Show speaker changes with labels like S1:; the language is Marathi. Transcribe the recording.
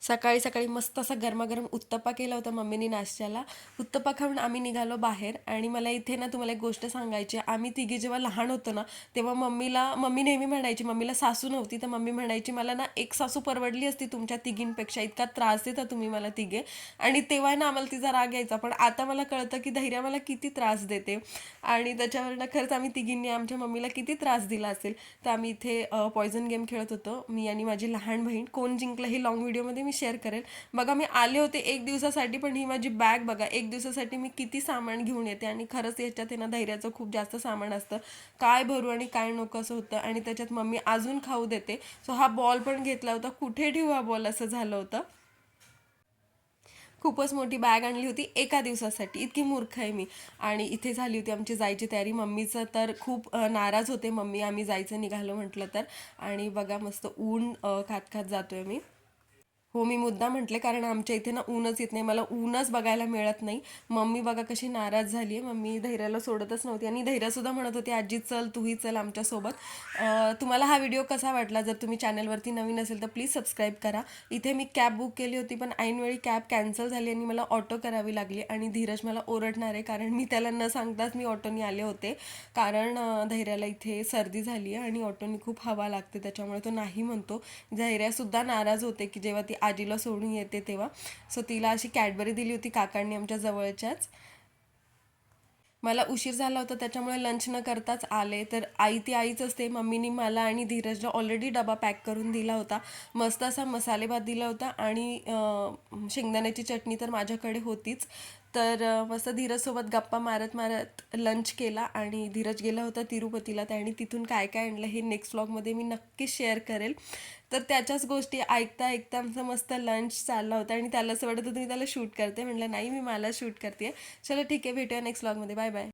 S1: सकाळी सकाळी मस्त असा गरमागरम उत्तप्पा केला होता मम्मीनी नाश्त्याला. उत्तप्पा खाऊन आम्ही निघालो बाहेर. आणि मला इथे ना तुम्हाला एक गोष्ट सांगायची आहे. आम्ही तिघी जेव्हा लहान होतो ना, तेव्हा मम्मी नेहमी म्हणायची, मम्मीला सासू नव्हती तर मम्मी म्हणायची, मला ना एक सासू परवडली असती तुमच्या तिघींपेक्षा, इतका त्रास देता तुम्ही मला तिघे. आणि तेव्हा ना आम्हाला तिचा राग यायचा, पण आता मला कळतं की धैर्य मला किती त्रास देते. आणि त्याच्यावरनं खरंच आम्ही तिघींनी आमच्या मम्मीला किती त्रास दिला असेल. तर आम्ही इथे पॉयझन गेम खेळत होतो, मी आणि माझी लहान बहीण. कोण जिंकलं हे लॉंग व्हिडिओमध्ये मी शेअर करेल. बघा, मी आले होते एक दिवसासाठी, पण ही माझी बॅग बघा, एक दिवसासाठी मी किती सामान घेऊन येते. आणि खरंच याच्यात आहे ना धैर्याचं खूप जास्त सामान असतं, काय भरू आणि काय नको असं होतं. आणि त्याच्यात मम्मी अजून खाऊ देते. सो हा बॉल पण घेतला होता, कुठे ठेवू हा बॉल असं झालं होतं. खूपच मोठी बॅग आणली होती एका दिवसासाठी, इतकी मूर्ख आहे मी. आणि इथे झाली होती आमची जायची तयारी. मम्मीचं तर खूप नाराज होते मम्मी आम्ही जायचं निघालो म्हटलं तर. आणि बघा मस्त ऊन खात खात जातोय मी. हो, मी मुद्दा म्हटले कारण आमच्या इथे ना ऊनच येत नाही, मला ऊनच बघायला मिळत नाही. मम्मी बघा कशी नाराज झाली आहे. मम्मी धैर्याला सोडतच नव्हती आणि धैर्यसुद्धा म्हणत होती, आजी चल तूही चल आमच्यासोबत. तुम्हाला हा व्हिडिओ कसा वाटला? जर तुम्ही चॅनलवरती नवीन असेल तर प्लीज सबस्क्राईब करा. इथे मी कॅब बुक केली होती, पण ऐनवेळी कॅब कॅन्सल झाली आणि मला ऑटो करावी लागली. आणि धीरज मला ओरडणार आहे कारण मी त्याला न सांगताच मी ऑटोनी आले होते. कारण धैर्याला इथे सर्दी झाली आहे आणि ऑटोनी खूप हवा लागते, त्याच्यामुळे तो नाही म्हणतो. धैर्यसुद्धा नाराज होते की जेव्हा ती आजीला सोडून येते तेव्हा. सो तिला अशी कॅडबरी दिली होती काकांनी आमच्या जवळच्याच. मला उशीर झाला होता त्याच्यामुळे लंच न करताच आले. तर आई ती आईच असते. मम्मीनी मला आणि धीरजला ऑलरेडी डबा पॅक करून दिला होता. मस्त असा मसाले भात दिला होता आणि शेंगदाण्याची चटणी तर माझ्याकडे होतीच. तर मस्त धीरजसोबत गप्पा मारत मारत लंच केला. आणि धीरज गेला होता तिरुपतीला, त्याने तिथून काय काय आणलं हे नेक्स्ट व्लॉगमध्ये मी नक्कीच शेअर करेल. तर त्याच्याच गोष्टी ऐकता ऐकता आमचा मस्त लंच चालला होता. आणि त्याला असं वाटत होतं मी त्याला शूट करते, म्हटलं नाही मी मला शूट करते. चलो ठीक आहे, भेटूया नेक्स्ट व्लॉगमध्ये. Bye bye.